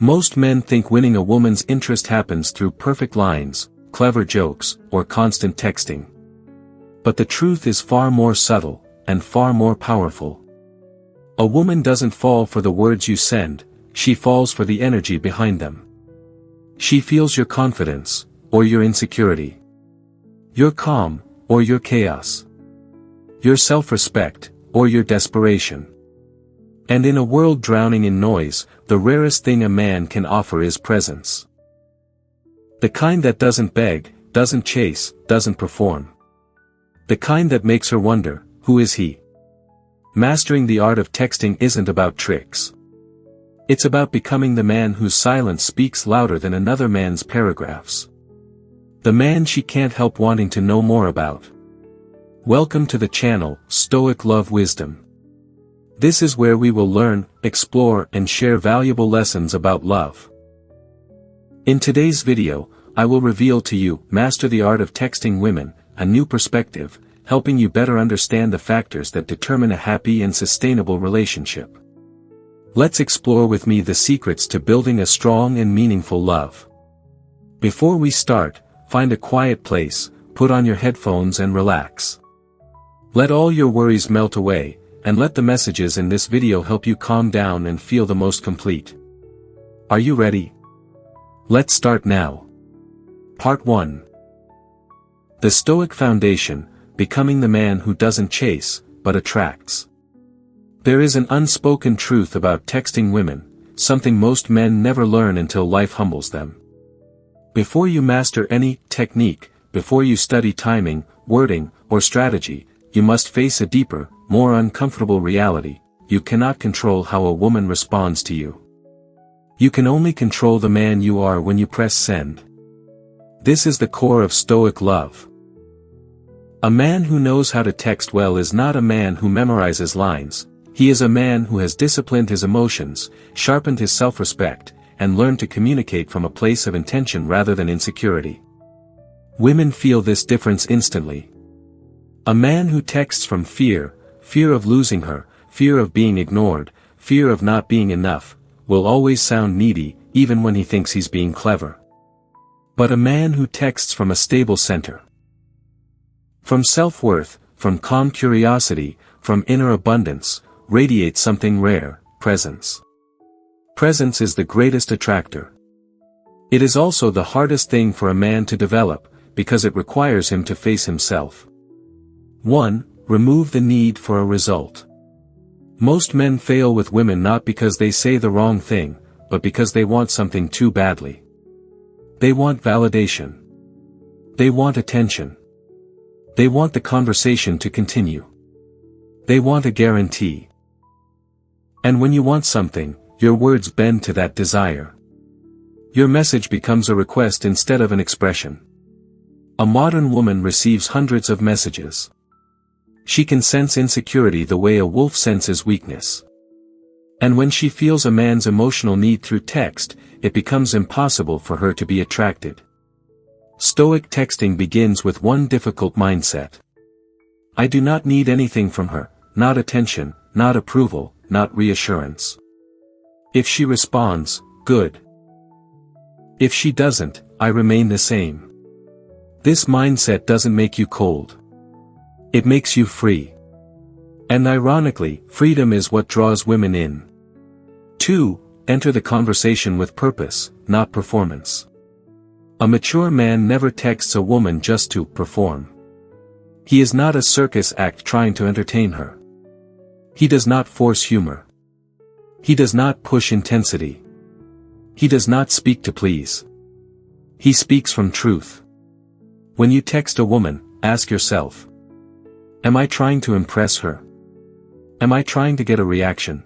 Most men think winning a woman's interest happens through perfect lines, clever jokes, or constant texting. But the truth is far more subtle, and far more powerful. A woman doesn't fall for the words you send, she falls for the energy behind them. She feels your confidence, or your insecurity. Your calm, or your chaos. Your self-respect, or your desperation. And in a world drowning in noise, the rarest thing a man can offer is presence. The kind that doesn't beg, doesn't chase, doesn't perform. The kind that makes her wonder, who is he? Mastering the art of texting isn't about tricks. It's about becoming the man whose silence speaks louder than another man's paragraphs. The man she can't help wanting to know more about. Welcome to the channel, Stoic Love Wisdom. This is where we will learn, explore, and share valuable lessons about love. In today's video, I will reveal to you, Master the Art of Texting Women, a new perspective, helping you better understand the factors that determine a happy and sustainable relationship. Let's explore with me the secrets to building a strong and meaningful love. Before we start, find a quiet place, put on your headphones and relax. Let all your worries melt away, and let the messages in this video help you calm down and feel the most complete. Are you ready? Let's start now. Part 1. The Stoic Foundation, becoming the man who doesn't chase, but attracts. There is an unspoken truth about texting women, something most men never learn until life humbles them. Before you master any technique, before you study timing, wording, or strategy, you must face a deeper, more uncomfortable reality: you cannot control how a woman responds to you. You can only control the man you are when you press send. This is the core of Stoic love. A man who knows how to text well is not a man who memorizes lines, he is a man who has disciplined his emotions, sharpened his self-respect, and learned to communicate from a place of intention rather than insecurity. Women feel this difference instantly. A man who texts from fear of losing her, fear of being ignored, fear of not being enough, will always sound needy, even when he thinks he's being clever. But a man who texts from a stable center, from self-worth, from calm curiosity, from inner abundance, radiates something rare: presence. Presence is the greatest attractor. It is also the hardest thing for a man to develop, because it requires him to face himself. 1. Remove the need for a result. Most men fail with women not because they say the wrong thing, but because they want something too badly. They want validation. They want attention. They want the conversation to continue. They want a guarantee. And when you want something, your words bend to that desire. Your message becomes a request instead of an expression. A modern woman receives hundreds of messages. She can sense insecurity the way a wolf senses weakness. And when she feels a man's emotional need through text, it becomes impossible for her to be attracted. Stoic texting begins with one difficult mindset. I do not need anything from her, not attention, not approval, not reassurance. If she responds, good. If she doesn't, I remain the same. This mindset doesn't make you cold. It makes you free. And ironically, freedom is what draws women in. 2. Enter the conversation with purpose, not performance. A mature man never texts a woman just to perform. He is not a circus act trying to entertain her. He does not force humor. He does not push intensity. He does not speak to please. He speaks from truth. When you text a woman, ask yourself, am I trying to impress her? Am I trying to get a reaction?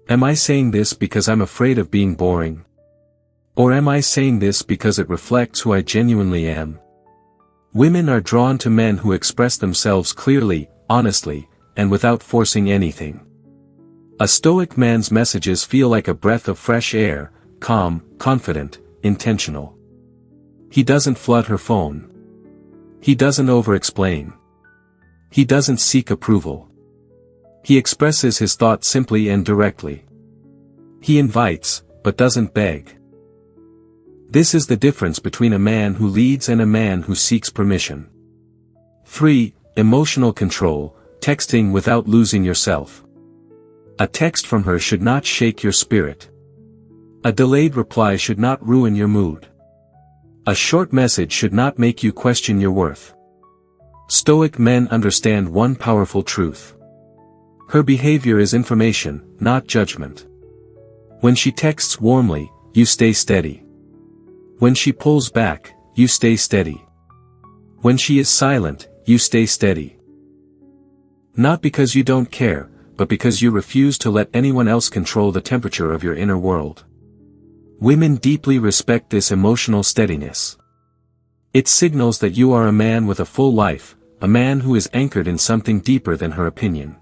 Am I saying this because I'm afraid of being boring? Or am I saying this because it reflects who I genuinely am? Women are drawn to men who express themselves clearly, honestly, and without forcing anything. A Stoic man's messages feel like a breath of fresh air, calm, confident, intentional. He doesn't flood her phone. He doesn't over-explain. He doesn't seek approval. He expresses his thoughts simply and directly. He invites, but doesn't beg. This is the difference between a man who leads and a man who seeks permission. 3. Emotional control, texting without losing yourself. A text from her should not shake your spirit. A delayed reply should not ruin your mood. A short message should not make you question your worth. Stoic men understand one powerful truth. Her behavior is information, not judgment. When she texts warmly, you stay steady. When she pulls back, you stay steady. When she is silent, you stay steady. Not because you don't care, but because you refuse to let anyone else control the temperature of your inner world. Women deeply respect this emotional steadiness. It signals that you are a man with a full life, a man who is anchored in something deeper than her opinion.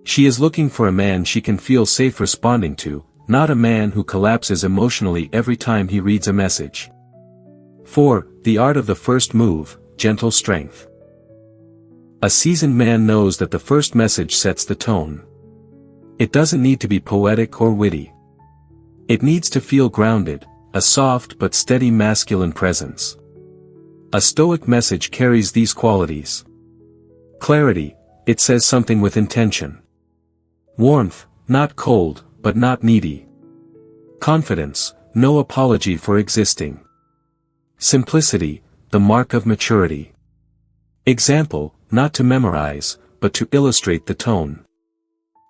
She is looking for a man she can feel safe responding to, not a man who collapses emotionally every time he reads a message. 4. The art of the first move, gentle strength. A seasoned man knows that the first message sets the tone. It doesn't need to be poetic or witty. It needs to feel grounded, a soft but steady masculine presence. A Stoic message carries these qualities. Clarity, it says something with intention. Warmth, not cold, but not needy. Confidence, no apology for existing. Simplicity, the mark of maturity. Example, not to memorize, but to illustrate the tone.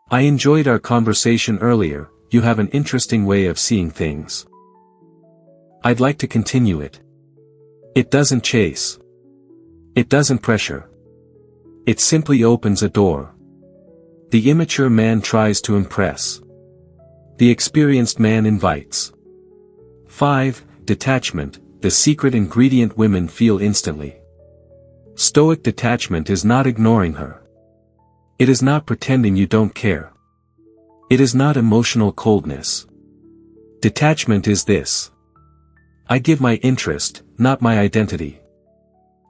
I enjoyed our conversation earlier, you have an interesting way of seeing things. I'd like to continue it. It doesn't chase. It doesn't pressure. It simply opens a door. The immature man tries to impress. The experienced man invites. 5. Detachment, the secret ingredient women feel instantly. Stoic detachment is not ignoring her. It is not pretending you don't care. It is not emotional coldness. Detachment is this. I give my interest, not my identity.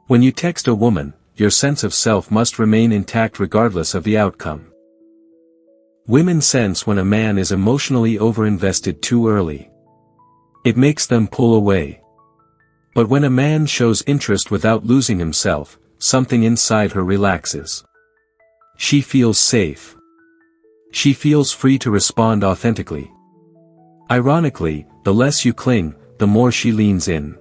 When you text a woman, your sense of self must remain intact regardless of the outcome. Women sense when a man is emotionally overinvested too early. It makes them pull away. But when a man shows interest without losing himself, something inside her relaxes. She feels safe. She feels free to respond authentically. Ironically, the less you cling, the more she leans in.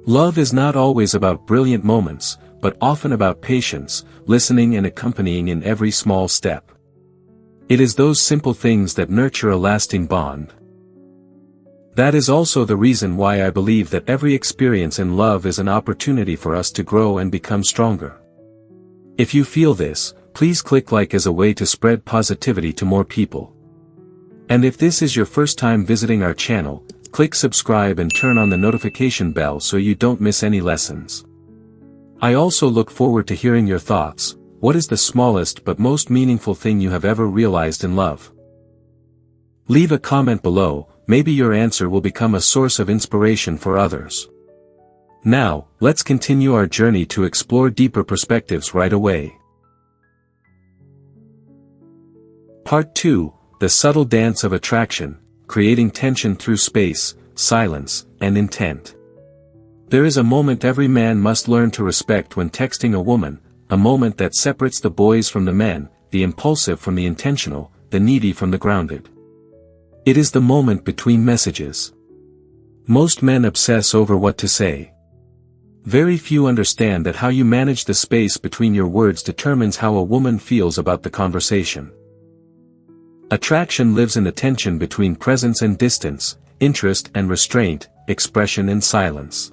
Love is not always about brilliant moments, but often about patience, listening and accompanying in every small step. It is those simple things that nurture a lasting bond. That is also the reason why I believe that every experience in love is an opportunity for us to grow and become stronger. If you feel this, please click like as a way to spread positivity to more people. And if this is your first time visiting our channel, click subscribe and turn on the notification bell so you don't miss any lessons. I also look forward to hearing your thoughts. What is the smallest but most meaningful thing you have ever realized in love? Leave a comment below, maybe your answer will become a source of inspiration for others. Now, let's continue our journey to explore deeper perspectives right away. Part 2, the subtle dance of attraction, creating tension through space, silence, and intent. There is a moment every man must learn to respect when texting a woman, a moment that separates the boys from the men, the impulsive from the intentional, the needy from the grounded. It is the moment between messages. Most men obsess over what to say. Very few understand that how you manage the space between your words determines how a woman feels about the conversation. Attraction lives in the tension between presence and distance, interest and restraint, expression and silence.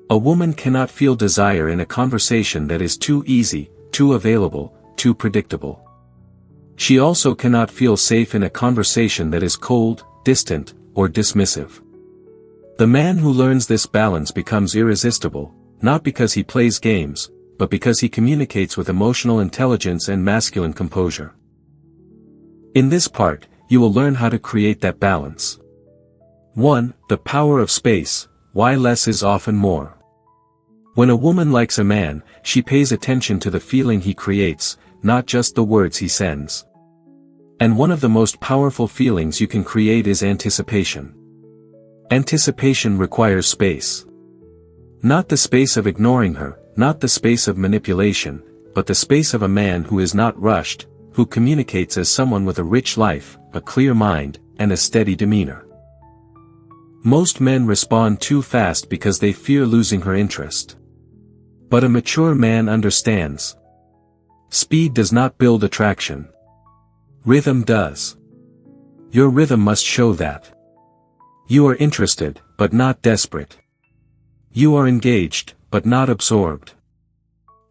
A woman cannot feel desire in a conversation that is too easy, too available, too predictable. She also cannot feel safe in a conversation that is cold, distant, or dismissive. The man who learns this balance becomes irresistible, not because he plays games, but because he communicates with emotional intelligence and masculine composure. In this part, you will learn how to create that balance. 1. The power of space, why less is often more. When a woman likes a man, she pays attention to the feeling he creates, not just the words he sends. And one of the most powerful feelings you can create is anticipation. Anticipation requires space. Not the space of ignoring her, not the space of manipulation, but the space of a man who is not rushed, who communicates as someone with a rich life, a clear mind, and a steady demeanor. Most men respond too fast because they fear losing her interest. But a mature man understands. Speed does not build attraction. Rhythm does. Your rhythm must show that. You are interested, but not desperate. You are engaged, but not absorbed.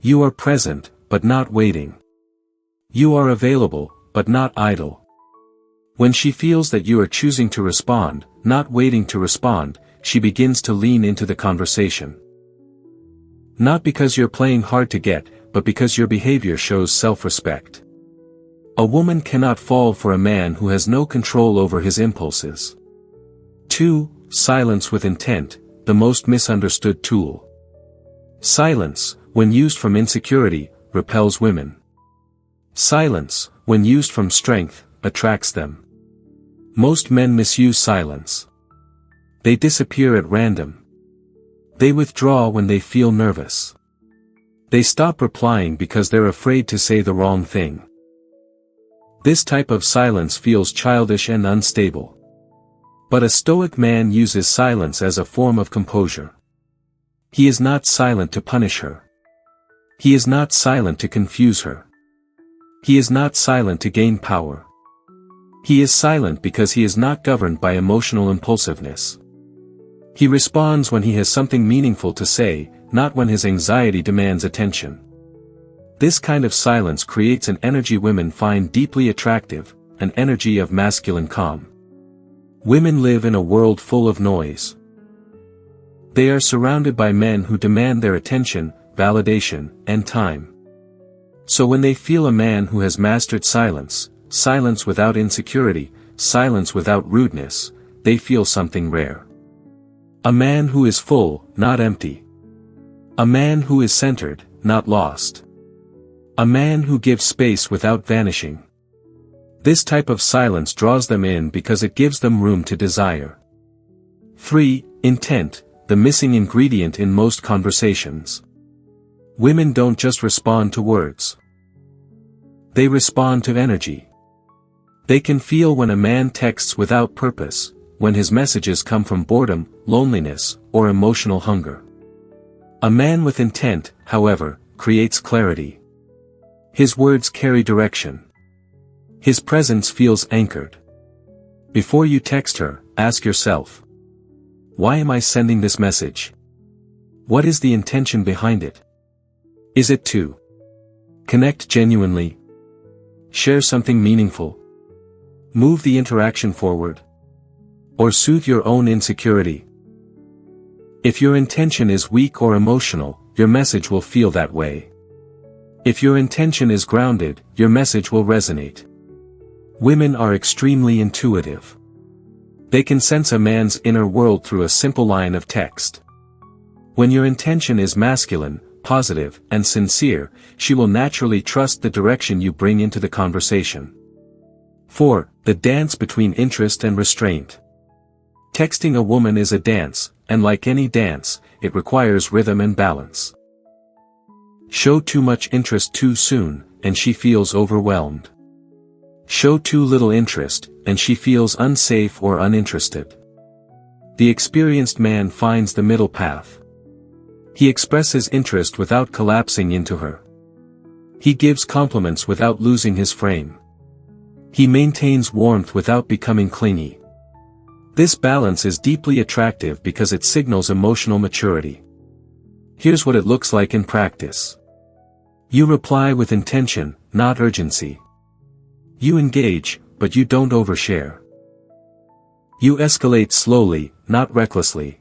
You are present, but not waiting. You are available, but not idle. When she feels that you are choosing to respond, not waiting to respond, she begins to lean into the conversation. Not because you're playing hard to get, but because your behavior shows self-respect. A woman cannot fall for a man who has no control over his impulses. 2. Silence with intent, the most misunderstood tool. Silence, when used from insecurity, repels women. Silence, when used from strength, attracts them. Most men misuse silence. They disappear at random. They withdraw when they feel nervous. They stop replying because they're afraid to say the wrong thing. This type of silence feels childish and unstable. But a Stoic man uses silence as a form of composure. He is not silent to punish her. He is not silent to confuse her. He is not silent to gain power. He is silent because he is not governed by emotional impulsiveness. He responds when he has something meaningful to say, not when his anxiety demands attention. This kind of silence creates an energy women find deeply attractive, an energy of masculine calm. Women live in a world full of noise. They are surrounded by men who demand their attention, validation, and time. So when they feel a man who has mastered silence, silence without insecurity, silence without rudeness, they feel something rare. A man who is full, not empty. A man who is centered, not lost. A man who gives space without vanishing. This type of silence draws them in because it gives them room to desire. 3. Intent, the missing ingredient in most conversations. Women don't just respond to words. They respond to energy. They can feel when a man texts without purpose, when his messages come from boredom, loneliness, or emotional hunger. A man with intent, however, creates clarity. His words carry direction. His presence feels anchored. Before you text her, ask yourself, why am I sending this message? What is the intention behind it? Is it to connect genuinely? Share something meaningful? Move the interaction forward? Or soothe your own insecurity? If your intention is weak or emotional, your message will feel that way. If your intention is grounded, your message will resonate. Women are extremely intuitive. They can sense a man's inner world through a simple line of text. When your intention is masculine, positive, and sincere, she will naturally trust the direction you bring into the conversation. 4. The dance between interest and restraint. Texting a woman is a dance, and like any dance, it requires rhythm and balance. Show too much interest too soon, and she feels overwhelmed. Show too little interest, and she feels unsafe or uninterested. The experienced man finds the middle path. He expresses interest without collapsing into her. He gives compliments without losing his frame. He maintains warmth without becoming clingy. This balance is deeply attractive because it signals emotional maturity. Here's what it looks like in practice. You reply with intention, not urgency. You engage, but you don't overshare. You escalate slowly, not recklessly.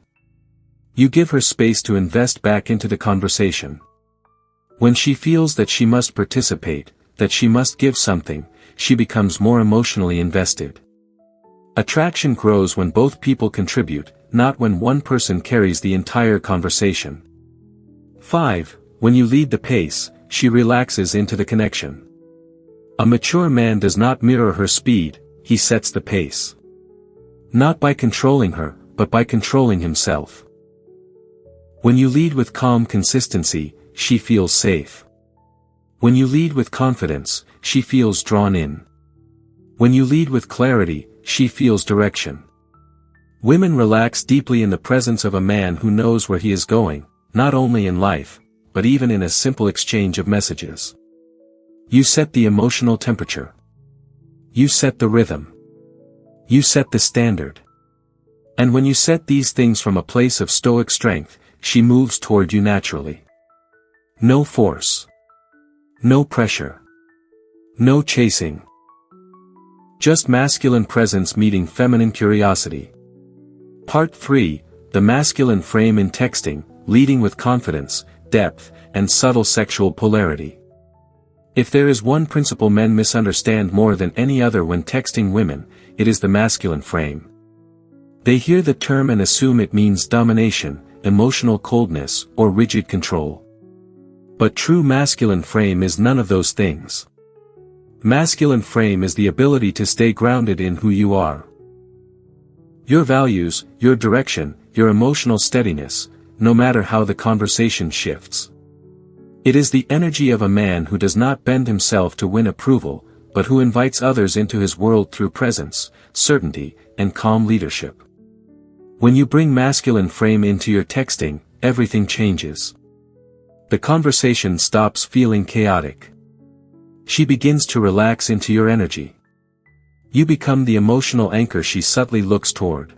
You give her space to invest back into the conversation. When she feels that she must participate, that she must give something, she becomes more emotionally invested. Attraction grows when both people contribute, not when one person carries the entire conversation. 5. When you lead the pace, she relaxes into the connection. A mature man does not mirror her speed, he sets the pace. Not by controlling her, but by controlling himself. When you lead with calm consistency, she feels safe. When you lead with confidence, she feels drawn in. When you lead with clarity, she feels direction. Women relax deeply in the presence of a man who knows where he is going, not only in life, but even in a simple exchange of messages. You set the emotional temperature. You set the rhythm. You set the standard. And when you set these things from a place of stoic strength, she moves toward you naturally. No force. No pressure. No chasing. Just masculine presence meeting feminine curiosity. Part 3, the masculine frame in texting, leading with confidence, depth, and subtle sexual polarity. If there is one principle men misunderstand more than any other when texting women, it is the masculine frame. They hear the term and assume it means domination, emotional coldness, or rigid control. But true masculine frame is none of those things. Masculine frame is the ability to stay grounded in who you are. Your values, your direction, your emotional steadiness, no matter how the conversation shifts. It is the energy of a man who does not bend himself to win approval, but who invites others into his world through presence, certainty, and calm leadership. When you bring masculine frame into your texting, everything changes. The conversation stops feeling chaotic. She begins to relax into your energy. You become the emotional anchor she subtly looks toward.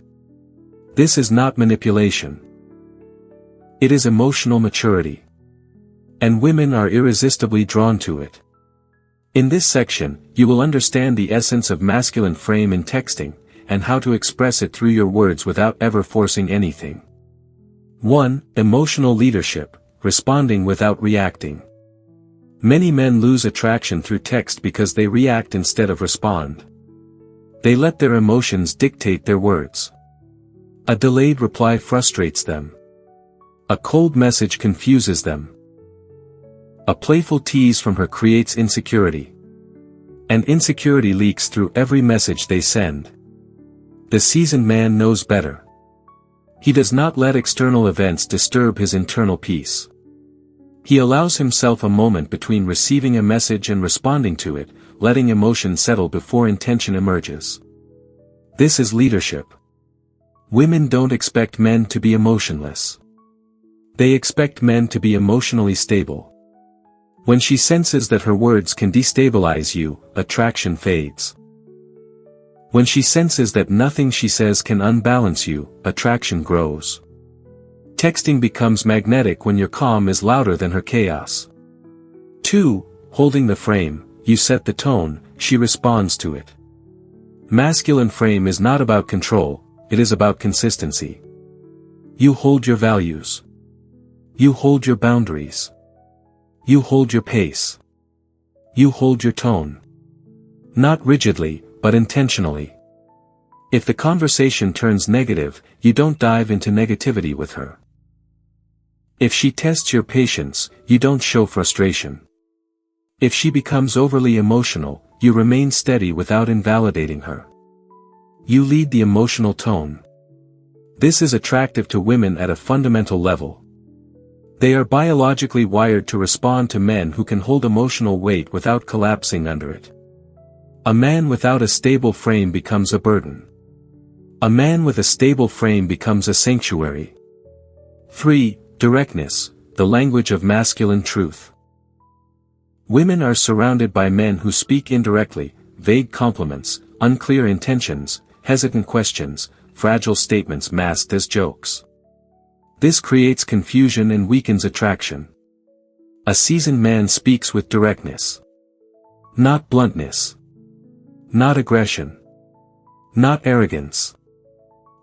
This is not manipulation. It is emotional maturity. And women are irresistibly drawn to it. In this section, you will understand the essence of masculine frame in texting, and how to express it through your words without ever forcing anything. 1. Emotional leadership, responding without reacting. Many men lose attraction through text because they react instead of respond. They let their emotions dictate their words. A delayed reply frustrates them. A cold message confuses them. A playful tease from her creates insecurity. And insecurity leaks through every message they send. The seasoned man knows better. He does not let external events disturb his internal peace. He allows himself a moment between receiving a message and responding to it, letting emotion settle before intention emerges. This is leadership. Women don't expect men to be emotionless. They expect men to be emotionally stable. When she senses that her words can destabilize you, attraction fades. When she senses that nothing she says can unbalance you, attraction grows. Texting becomes magnetic when your calm is louder than her chaos. 2. Holding the frame, you set the tone, she responds to it. Masculine frame is not about control, it is about consistency. You hold your values. You hold your boundaries. You hold your pace. You hold your tone. Not rigidly, but intentionally. If the conversation turns negative, you don't dive into negativity with her. If she tests your patience, you don't show frustration. If she becomes overly emotional, you remain steady without invalidating her. You lead the emotional tone. This is attractive to women at a fundamental level. They are biologically wired to respond to men who can hold emotional weight without collapsing under it. A man without a stable frame becomes a burden. A man with a stable frame becomes a sanctuary. 3. Directness, the language of masculine truth. Women are surrounded by men who speak indirectly, vague compliments, unclear intentions, hesitant questions, fragile statements masked as jokes. This creates confusion and weakens attraction. A seasoned man speaks with directness. Not bluntness. Not aggression. Not arrogance.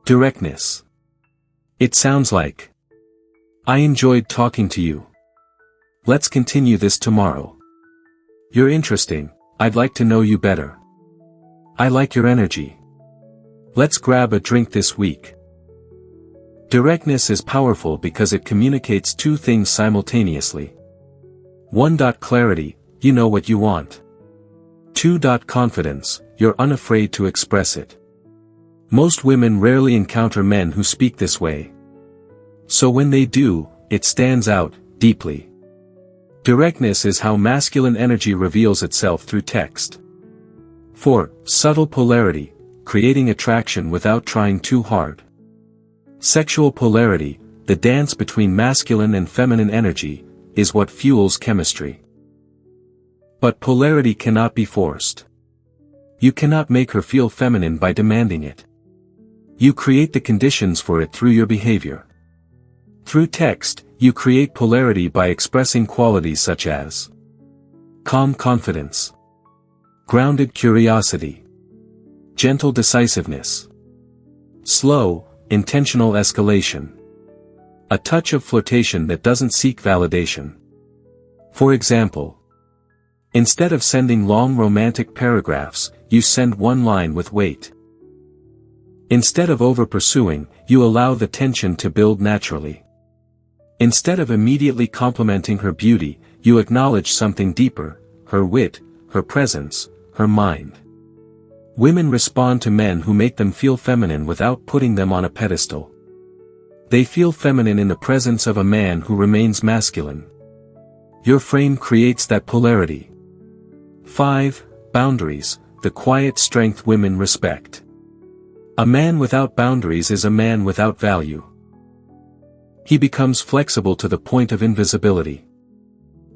Directness. It sounds like, I enjoyed talking to you. Let's continue this tomorrow. You're interesting, I'd like to know you better. I like your energy. Let's grab a drink this week. Directness is powerful because it communicates two things simultaneously. 1. Clarity, you know what you want. 2. Confidence, you're unafraid to express it. Most women rarely encounter men who speak this way. So when they do, it stands out, deeply. Directness is how masculine energy reveals itself through text. 4. Subtle polarity, creating attraction without trying too hard. Sexual polarity, the dance between masculine and feminine energy, is what fuels chemistry. But polarity cannot be forced. You cannot make her feel feminine by demanding it. You create the conditions for it through your behavior. Through text, you create polarity by expressing qualities such as calm confidence, grounded curiosity, gentle decisiveness, slow, intentional escalation, a touch of flirtation that doesn't seek validation. For example, instead of sending long romantic paragraphs, you send one line with weight. Instead of over-pursuing, you allow the tension to build naturally. Instead of immediately complimenting her beauty, you acknowledge something deeper, her wit, her presence, her mind. Women respond to men who make them feel feminine without putting them on a pedestal. They feel feminine in the presence of a man who remains masculine. Your frame creates that polarity. 5. Boundaries, the quiet strength women respect. A man without boundaries is a man without value. He becomes flexible to the point of invisibility.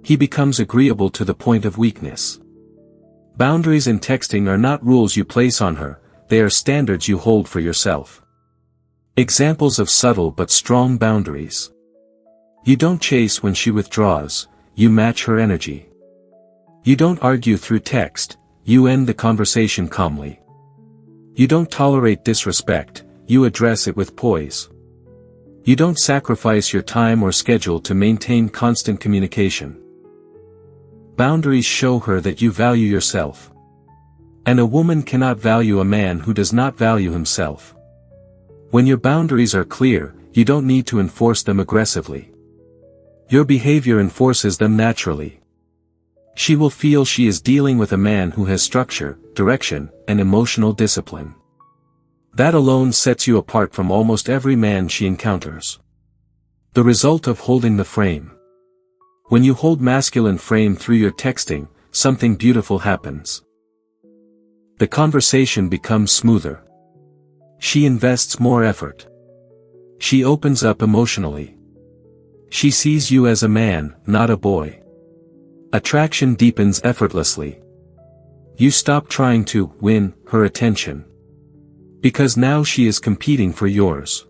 He becomes agreeable to the point of weakness. Boundaries in texting are not rules you place on her, they are standards you hold for yourself. Examples of subtle but strong boundaries. You don't chase when she withdraws, you match her energy. You don't argue through text, you end the conversation calmly. You don't tolerate disrespect, you address it with poise. You don't sacrifice your time or schedule to maintain constant communication. Boundaries show her that you value yourself. And a woman cannot value a man who does not value himself. When your boundaries are clear, you don't need to enforce them aggressively. Your behavior enforces them naturally. She will feel she is dealing with a man who has structure, direction, and emotional discipline. That alone sets you apart from almost every man she encounters. The result of holding the frame. When you hold masculine frame through your texting, something beautiful happens. The conversation becomes smoother. She invests more effort. She opens up emotionally. She sees you as a man, not a boy. Attraction deepens effortlessly. You stop trying to win her attention. Because now she is competing for yours.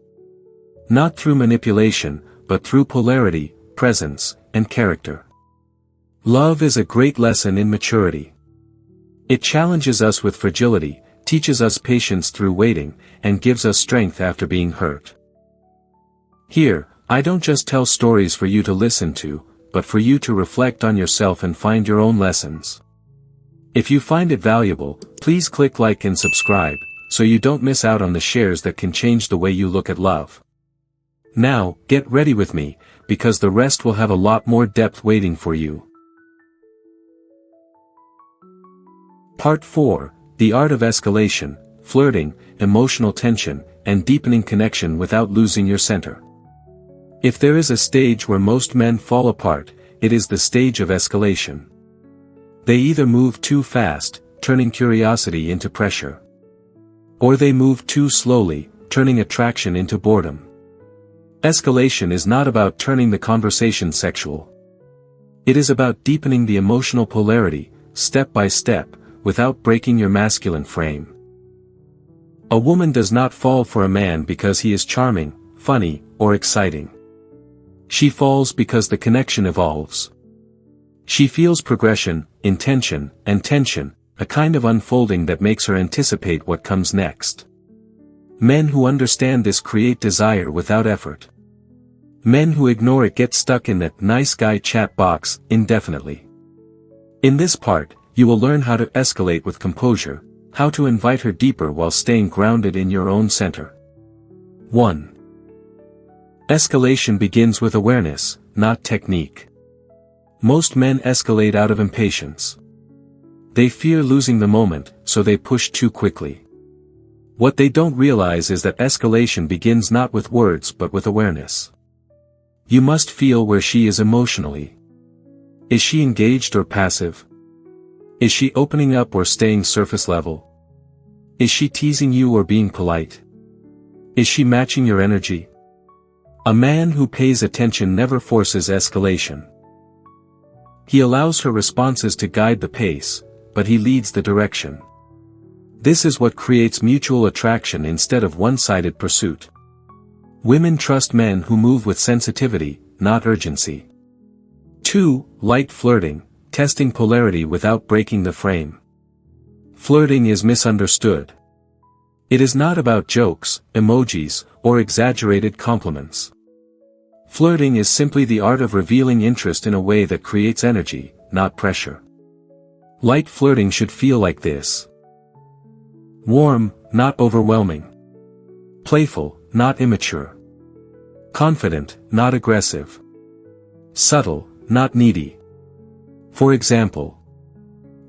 Not through manipulation, but through polarity, presence, and character. Love is a great lesson in maturity. It challenges us with fragility, teaches us patience through waiting, and gives us strength after being hurt. Here, I don't just tell stories for you to listen to, but for you to reflect on yourself and find your own lessons. If you find it valuable, please click like and subscribe, so you don't miss out on the shares that can change the way you look at love. Now, get ready with me, because the rest will have a lot more depth waiting for you. Part 4, The Art of Escalation, Flirting, Emotional Tension, and Deepening Connection Without Losing Your Center. If there is a stage where most men fall apart, it is the stage of escalation. They either move too fast, turning curiosity into pressure. Or they move too slowly, turning attraction into boredom. Escalation is not about turning the conversation sexual. It is about deepening the emotional polarity, step by step, without breaking your masculine frame. A woman does not fall for a man because he is charming, funny, or exciting. She falls because the connection evolves. She feels progression, intention, and tension, a kind of unfolding that makes her anticipate what comes next. Men who understand this create desire without effort. Men who ignore it get stuck in that nice guy chat box indefinitely. In this part, you will learn how to escalate with composure, how to invite her deeper while staying grounded in your own center. 1. Escalation begins with awareness, not technique. Most men escalate out of impatience. They fear losing the moment, so they push too quickly. What they don't realize is that escalation begins not with words but with awareness. You must feel where she is emotionally. Is she engaged or passive? Is she opening up or staying surface level? Is she teasing you or being polite? Is she matching your energy? A man who pays attention never forces escalation. He allows her responses to guide the pace, but he leads the direction. This is what creates mutual attraction instead of one-sided pursuit. Women trust men who move with sensitivity, not urgency. 2. Light flirting, testing polarity without breaking the frame. Flirting is misunderstood. It is not about jokes, emojis, or exaggerated compliments. Flirting is simply the art of revealing interest in a way that creates energy, not pressure. Light flirting should feel like this. Warm, not overwhelming. Playful, not immature. Confident, not aggressive. Subtle, not needy. For example,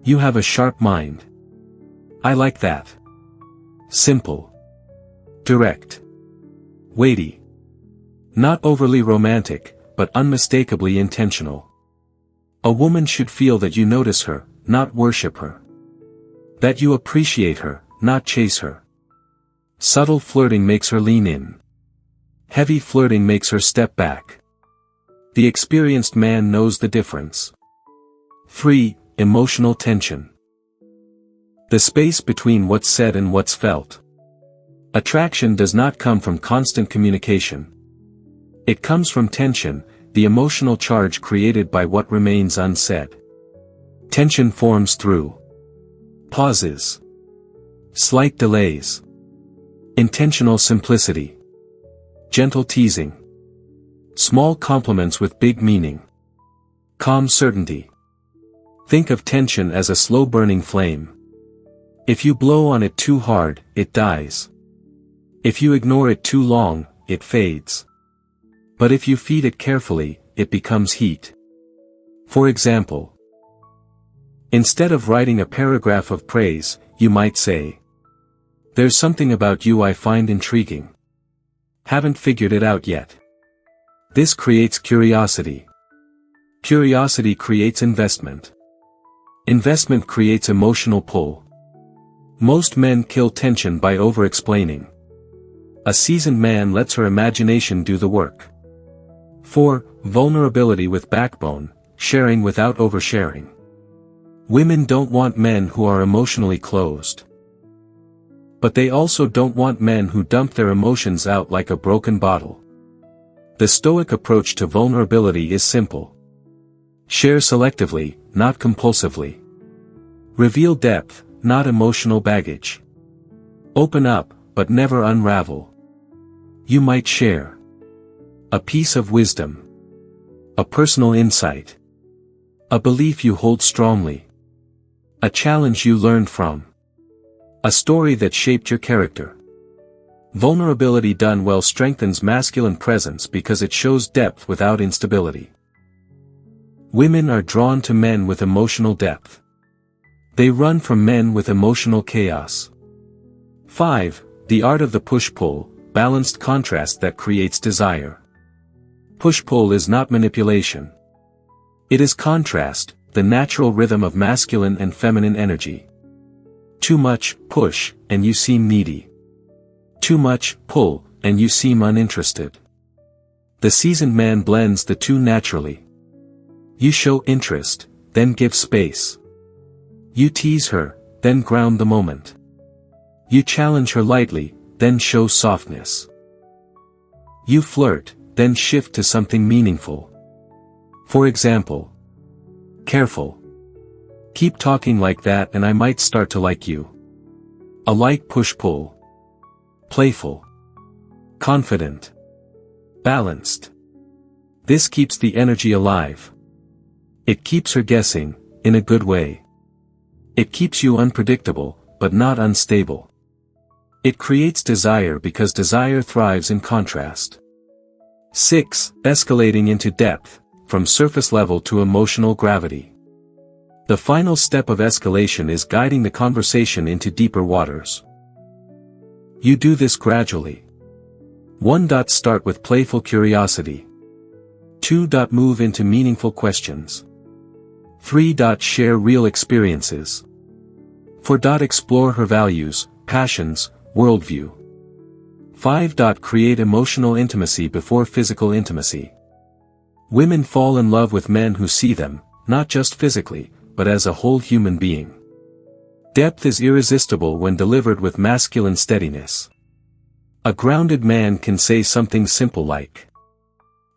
you have a sharp mind. I like that. Simple. Direct. Weighty. Not overly romantic, but unmistakably intentional. A woman should feel that you notice her, not worship her. That you appreciate her, not chase her. Subtle flirting makes her lean in. Heavy flirting makes her step back. The experienced man knows the difference. 3. Emotional tension. The space between what's said and what's felt. Attraction does not come from constant communication. It comes from tension, the emotional charge created by what remains unsaid. Tension forms through pauses, slight delays, intentional simplicity, gentle teasing, small compliments with big meaning, calm certainty. Think of tension as a slow-burning flame. If you blow on it too hard, it dies. If you ignore it too long, it fades. But if you feed it carefully, it becomes heat. For example, instead of writing a paragraph of praise, you might say, "There's something about you I find intriguing. Haven't figured it out yet." This creates curiosity. Curiosity creates investment. Investment creates emotional pull. Most men kill tension by over-explaining. A seasoned man lets her imagination do the work. 4. Vulnerability with backbone, sharing without oversharing. Women don't want men who are emotionally closed. But they also don't want men who dump their emotions out like a broken bottle. The Stoic approach to vulnerability is simple. Share selectively, not compulsively. Reveal depth, not emotional baggage. Open up, but never unravel. You might share a piece of wisdom, a personal insight, a belief you hold strongly, a challenge you learned from, a story that shaped your character. Vulnerability done well strengthens masculine presence because it shows depth without instability. Women are drawn to men with emotional depth. They run from men with emotional chaos. 5. The art of the push-pull, balanced contrast that creates desire. Push-pull is not manipulation. It is contrast, the natural rhythm of masculine and feminine energy. Too much push, and you seem needy. Too much pull, and you seem uninterested. The seasoned man blends the two naturally. You show interest, then give space. You tease her, then ground the moment. You challenge her lightly, then show softness. You flirt, then shift to something meaningful. For example, careful. Keep talking like that and I might start to like you. A light push-pull. Playful. Confident. Balanced. This keeps the energy alive. It keeps her guessing, in a good way. It keeps you unpredictable, but not unstable. It creates desire because desire thrives in contrast. 6. Escalating into depth, from surface level to emotional gravity. The final step of escalation is guiding the conversation into deeper waters. You do this gradually. 1. Start with playful curiosity. 2. Move into meaningful questions. 3. Share real experiences. 4. Explore her values, passions, worldview. 5. Create emotional intimacy before physical intimacy. Women fall in love with men who see them, not just physically, but as a whole human being. Depth is irresistible when delivered with masculine steadiness. A grounded man can say something simple like,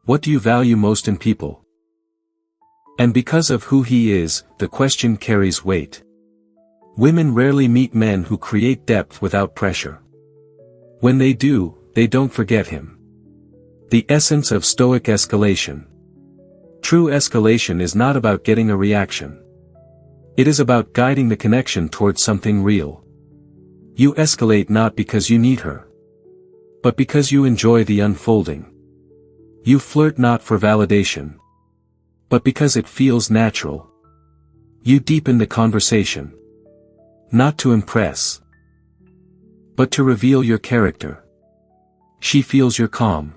"What do you value most in people?" And because of who he is, the question carries weight. Women rarely meet men who create depth without pressure. When they do, they don't forget him. The essence of Stoic escalation. True escalation is not about getting a reaction. It is about guiding the connection towards something real. You escalate not because you need her, but because you enjoy the unfolding. You flirt not for validation, but because it feels natural. You deepen the conversation, not to impress, but to reveal your character. She feels your calm.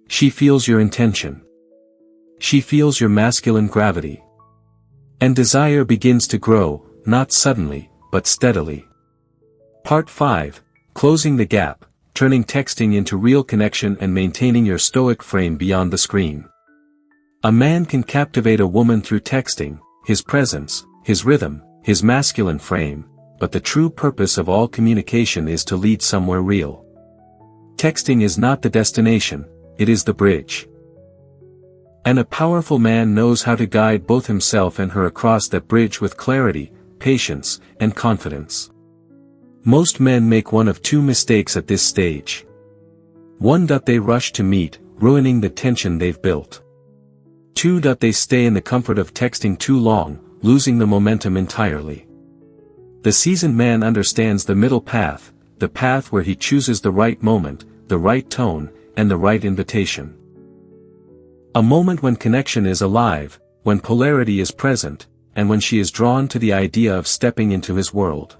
She feels your intention. She feels your masculine gravity. And desire begins to grow, not suddenly, but steadily. Part 5. Closing the gap, turning texting into real connection and maintaining your Stoic frame beyond the screen. A man can captivate a woman through texting, his presence, his rhythm, his masculine frame, but the true purpose of all communication is to lead somewhere real. Texting is not the destination, it is the bridge. And a powerful man knows how to guide both himself and her across that bridge with clarity, patience, and confidence. Most men make one of two mistakes at this stage. 1. They rush to meet, ruining the tension they've built. 2. They stay in the comfort of texting too long, losing the momentum entirely. The seasoned man understands the middle path, the path where he chooses the right moment, the right tone, and the right invitation. A moment when connection is alive, when polarity is present, and when she is drawn to the idea of stepping into his world.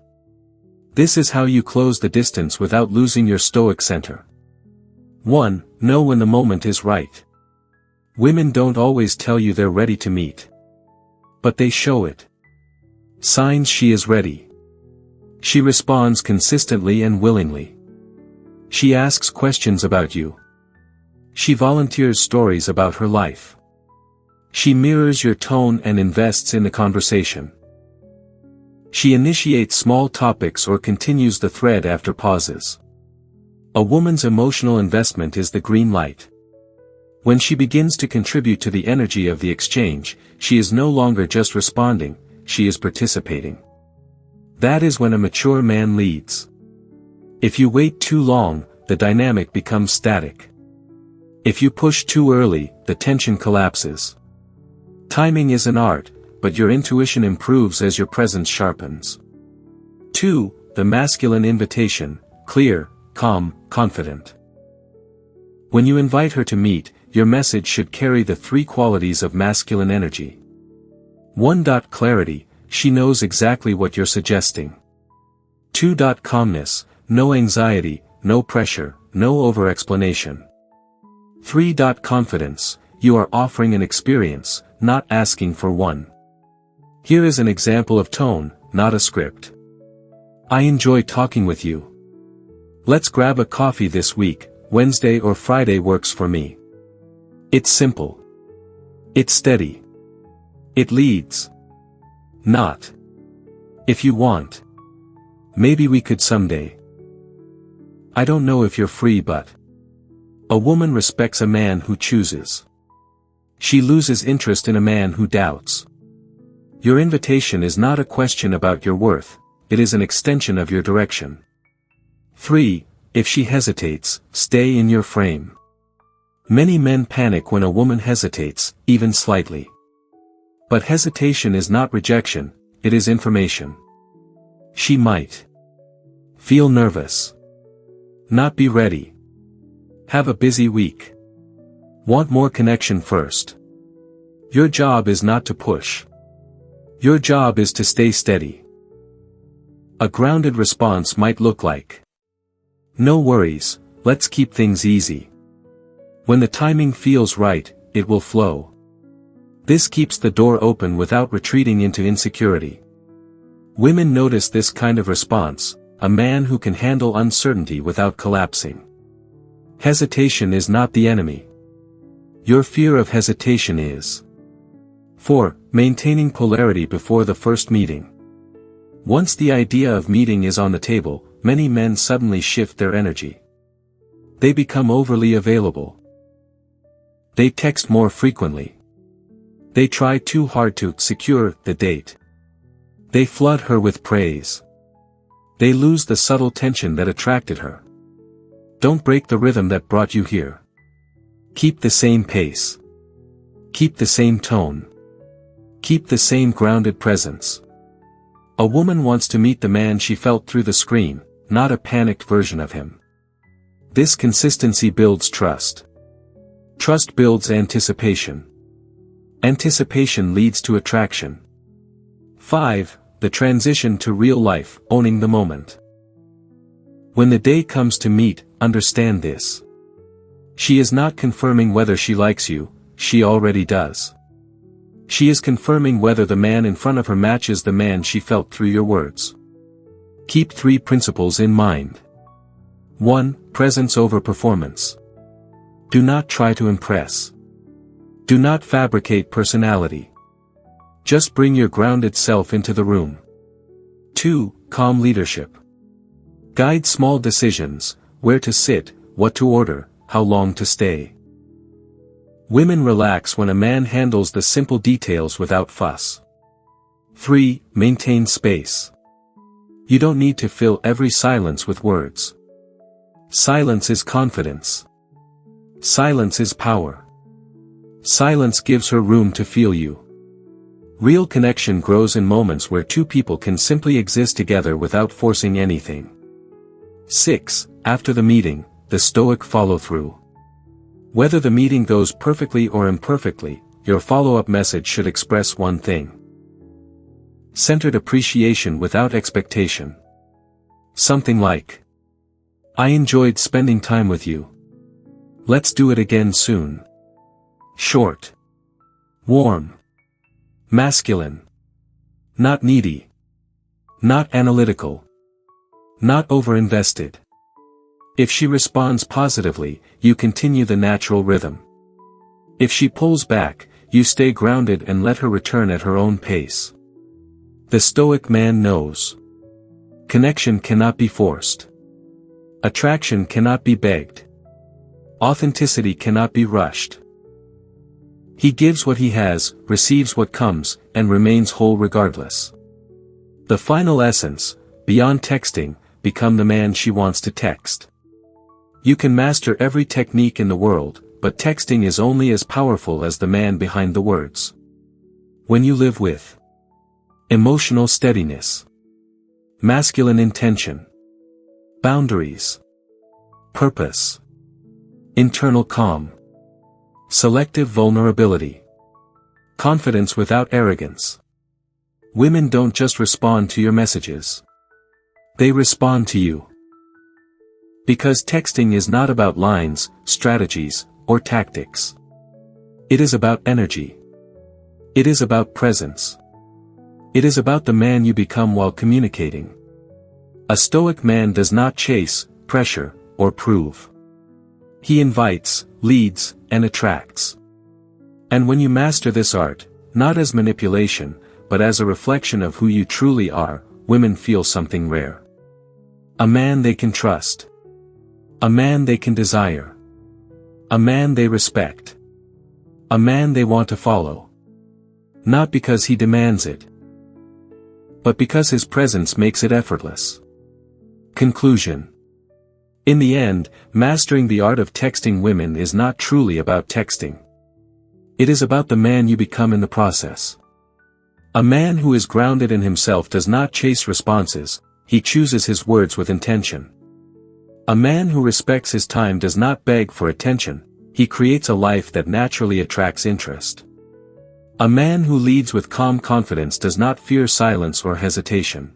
This is how you close the distance without losing your Stoic center. 1. Know when the moment is right. Women don't always tell you they're ready to meet, but they show it. Signs she is ready. She responds consistently and willingly. She asks questions about you. She volunteers stories about her life. She mirrors your tone and invests in the conversation. She initiates small topics or continues the thread after pauses. A woman's emotional investment is the green light. When she begins to contribute to the energy of the exchange, she is no longer just responding, she is participating. That is when a mature man leads. If you wait too long, the dynamic becomes static. If you push too early, the tension collapses. Timing is an art, but your intuition improves as your presence sharpens. 2. The masculine invitation, clear, calm, confident. When you invite her to meet, your message should carry the 3 qualities of masculine energy. 1. Clarity, she knows exactly what you're suggesting. 2. Calmness, no anxiety, no pressure, no over-explanation. 3. Confidence, you are offering an experience, not asking for one. Here is an example of tone, not a script. I enjoy talking with you. Let's grab a coffee this week, Wednesday or Friday works for me. It's simple. It's steady. It leads. Not. If you want. Maybe we could someday. I don't know if you're free, but. A woman respects a man who chooses. She loses interest in a man who doubts. Your invitation is not a question about your worth, it is an extension of your direction. 3. If she hesitates, stay in your frame. Many men panic when a woman hesitates, even slightly. But hesitation is not rejection, it is information. She might feel nervous. Not be ready. Have a busy week. Want more connection first. Your job is not to push. Your job is to stay steady. A grounded response might look like, "No worries, let's keep things easy. When the timing feels right, it will flow." This keeps the door open without retreating into insecurity. Women notice this kind of response, a man who can handle uncertainty without collapsing. Hesitation is not the enemy. Your fear of hesitation is. 4. Maintaining polarity before the first meeting. Once the idea of meeting is on the table, many men suddenly shift their energy. They become overly available. They text more frequently. They try too hard to secure the date. They flood her with praise. They lose the subtle tension that attracted her. Don't break the rhythm that brought you here. Keep the same pace. Keep the same tone. Keep the same grounded presence. A woman wants to meet the man she felt through the screen, not a panicked version of him. This consistency builds trust. Trust builds anticipation. Anticipation leads to attraction. 5. The transition to real life, owning the moment. When the day comes to meet, understand this. She is not confirming whether she likes you, she already does. She is confirming whether the man in front of her matches the man she felt through your words. Keep 3 principles in mind. 1. Presence over performance. Do not try to impress. Do not fabricate personality. Just bring your grounded self into the room. 2. Calm leadership. Guide small decisions, where to sit, what to order, how long to stay. Women relax when a man handles the simple details without fuss. 3. Maintain space. You don't need to fill every silence with words. Silence is confidence. Silence is power. Silence gives her room to feel you. Real connection grows in moments where 2 people can simply exist together without forcing anything. 6. After the meeting, the Stoic follow-through. Whether the meeting goes perfectly or imperfectly, your follow-up message should express one thing. Centered appreciation without expectation. Something like, "I enjoyed spending time with you. Let's do it again soon." Short. Warm. Masculine. Not needy. Not analytical. Not over-invested. If she responds positively, you continue the natural rhythm. If she pulls back, you stay grounded and let her return at her own pace. The Stoic man knows. Connection cannot be forced. Attraction cannot be begged. Authenticity cannot be rushed. He gives what he has, receives what comes, and remains whole regardless. The final essence, beyond texting, become the man she wants to text. You can master every technique in the world, but texting is only as powerful as the man behind the words. When you live with emotional steadiness, masculine intention, boundaries, purpose, internal calm, selective vulnerability, confidence without arrogance, women don't just respond to your messages. They respond to you. Because texting is not about lines, strategies, or tactics. It is about energy. It is about presence. It is about the man you become while communicating. A Stoic man does not chase, pressure, or prove. He invites, leads, and attracts. And when you master this art, not as manipulation, but as a reflection of who you truly are, women feel something rare. A man they can trust. A man they can desire. A man they respect. A man they want to follow. Not because he demands it, but because his presence makes it effortless. Conclusion. In the end, mastering the art of texting women is not truly about texting. It is about the man you become in the process. A man who is grounded in himself does not chase responses, he chooses his words with intention. A man who respects his time does not beg for attention, he creates a life that naturally attracts interest. A man who leads with calm confidence does not fear silence or hesitation.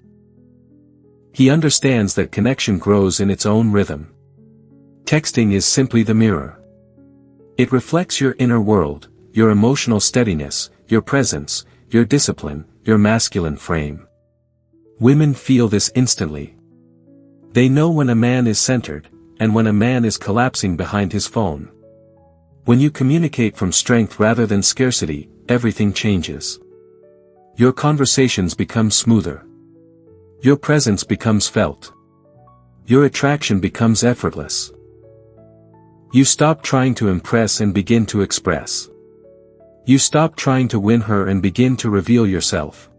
He understands that connection grows in its own rhythm. Texting is simply the mirror. It reflects your inner world, your emotional steadiness, your presence, your discipline, your masculine frame. Women feel this instantly. They know when a man is centered, and when a man is collapsing behind his phone. When you communicate from strength rather than scarcity, everything changes. Your conversations become smoother. Your presence becomes felt. Your attraction becomes effortless. You stop trying to impress and begin to express. You stop trying to win her and begin to reveal yourself.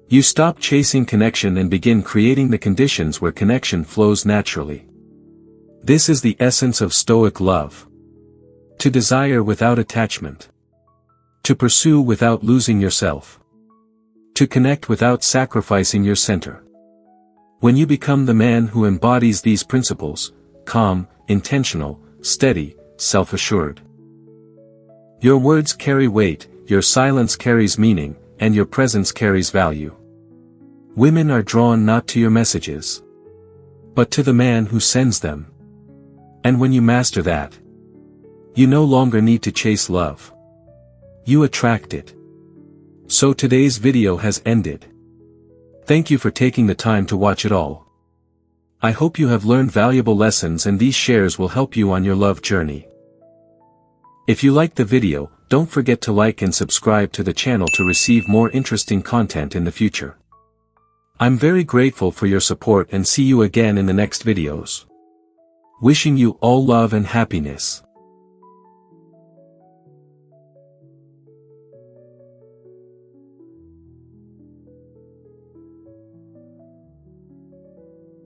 You stop chasing connection and begin creating the conditions where connection flows naturally. This is the essence of Stoic love. To desire without attachment. To pursue without losing yourself. To connect without sacrificing your center. When you become the man who embodies these principles, calm, intentional, steady, self-assured. Your words carry weight, your silence carries meaning, and your presence carries value. Women are drawn not to your messages, but to the man who sends them. And when you master that, you no longer need to chase love. You attract it. So today's video has ended. Thank you for taking the time to watch it all. I hope you have learned valuable lessons and these shares will help you on your love journey. If you liked the video, don't forget to like and subscribe to the channel to receive more interesting content in the future. I'm very grateful for your support and see you again in the next videos. Wishing you all love and happiness.